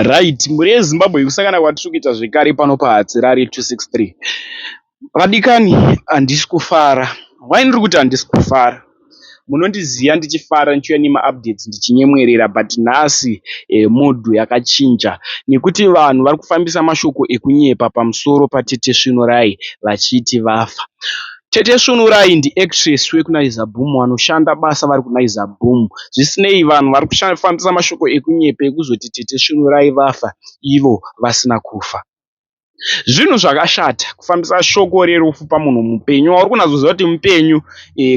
Right, mhuri yeZimbabwe kusangana kwatiri kuita zvekare pano paHatsirari 263. Vadikani, handisi kufara. Why ndiri kuti handisi kufara? Munondiziva ndichifara ndichiuya nemaupdates ndichinyemwerera, but nhasi mudhu yakachinja nekuti vanhu vari kufambisa mashoko ekunyepa pamusoro paTete Svinurai vachiti vafa. Tete Svinurai ndiactress wekuNaiza Boom wanoshanda basa vari kuNaiza Boom. Zvisinei, vanhu vari kufambisa mashoko ekunyepa ekuzoti Tete Svinurai vafa ivo vasina kufa. Zvinhu zvakashata kufambisa shoko rerufu pamunhu mupenyu wauri kunatsoziva kuti mupenyu.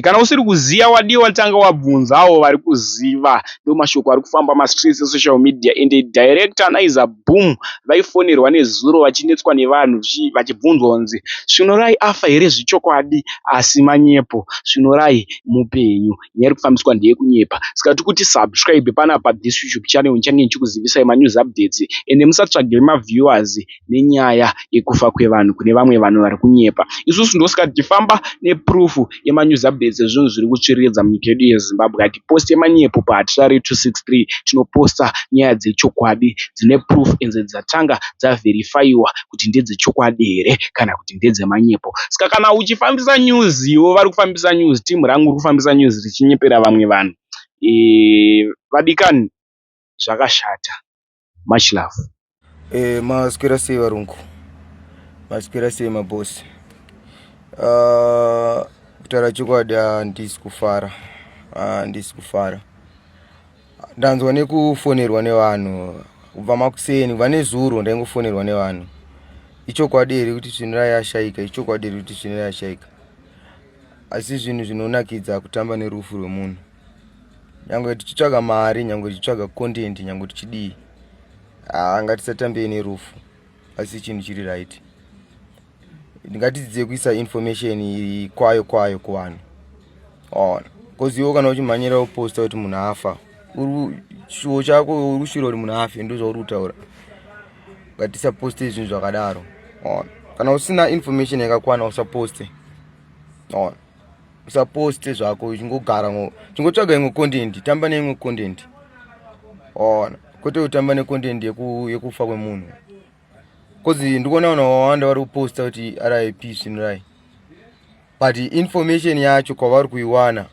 Kana usiri kuziva wadiwa watanga wabvunzawo vari kuziva. Ndo mashoko ari kufamba mastreets esocial media. Ende director Naiza Boom vaifonerwa nezuro vachinetswa nevanhu vachibvunzwa kunzi Svinurai afa here zvechokwadi? Asi manyepo, Svinurai mupenyu. Nyaya iri kufambiswa ndeyekunyepa. Saka tiri kuti subscribe panapa this YouTube channel nichange ndichikuzivisai manews updates. Ende musatsvage maviewers nenyaya yekufa kwevanhu kune vamwe vanhu vari kunyepa. Isusu ndosaka tichifamba neproof yemanews updates ezvinhu zviri kutsviriridza munyika yedu yeZimbabwe. Hatiposte manyepo paHatsirari 263, tinoposta nyaya dzechokwadi dzine proof ende dzatanga dzaverifyiwa kuti ndedzechokwadi here kana kuti ndedzemanyepo. Saka kana uchifambisa news, ivo vari kufambisa news, timu rangu riri kufambisa news richinyepera vamwe vanhu. Vadikani, zvakashata. Much love. Maswera sei varungu? Maswera sei mabosi? Kutaura chokwadi handisi kufara. Ndanzwa nekufonerwa nevanhu kubva makuseni, vane zuro ndaingofonerwa nevanhu. Ichokwadi here kuti Svinurai yashaika? Ichokwadi here kuti Svinurai yashaika? Asi zvinhu zvinonakidza kutamba nerufu rwemunhu. Nyangwe tichitsvaga mari, nyangwe tichitsvaga content, nyangwe tichidii, ngatisatambe nerufu. Asi chinhu chiri right. Ngatidzidze kuisa information kwayo kuvanhu. Because iwo kana uchimhanyira kuposta kuti munhu afa, shuwo chako uri kushira kuti munhu afe, ndo zvauri kutaura. Ngatisaposte zvinhu zvakadaro. Kana usina information yakakwana usaposte. Usaposte zvako uchingogara chingotsvaga imwe content, tamba neimwe content. Kwete kutamba necontent yekufa kwemunhu. Because ndikuona vanhu wawanda vari kuposta kuti RIP Svinurai, but information yacho kwavari kuiwana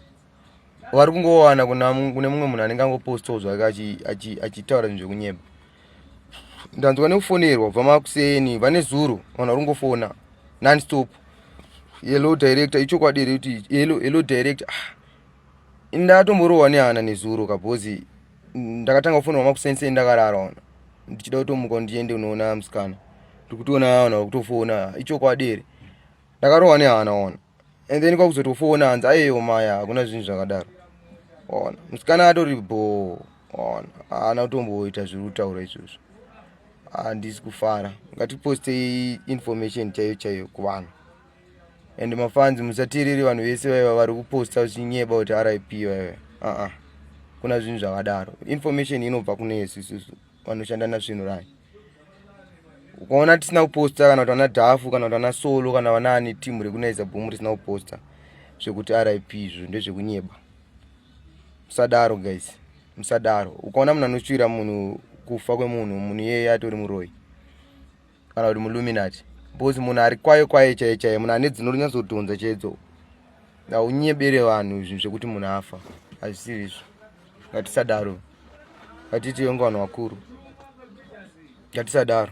vari kungowana kune mumwe munhu anenge angopostawo zvake achitaura zvinhu zvekunyepa. Ndanzwa nekufonerwa kubva makuseni, vane zuro, vanhu vari kungofona non-stop. Hello director, ichokwadi here kuti hello director. Ndatomborohwa nehana nezuro kabhozi. Ndakatanga kufonerwa makuseni ndakarara, ndichida kutomuka ndiende kunoona musikana. Ndikutoona vanhu vakutofona, ichokwadi here. Ndakarohwa nehana and then kwakuzotofona hanzi aiyo maya, hakuna zvinhu zvakadaro. Musikana atori bho, haana kutomboita zviri kutaura izvozvo. Handisi kufara. Ngatiposte information chaiyo kuvanhu. And mafanzi musateerere vanhu vese vaiva vari kuposta vachinyeba kuti RIP vaiva. Kuna zvinhu zvakadaro. Information inobva kune isusu vanoshanda naSvinurai. Ukaona tisina kuposta, kana kuti vana Dhafu, kana kuti vana Solo, kana vanani timu rekuNaiza Boom risina kuposta zvekuti RIP izvo ndezvekunyeba. Musadaro guys, musadaro. Ukaona munhu anoshuvira munhu kufa kwemunhu iyeye atori muroi kana kuti muLuminati. Because munhu ari kwayo chaiye, munhu ane dzinonyatsotonza chaidzo, unyebere vanhu zvinhu zvekuti munhu afa. Hazvisiri izvo. Ngatisadaro. Ngatiti vanhu vakuru. Ngatisadaro.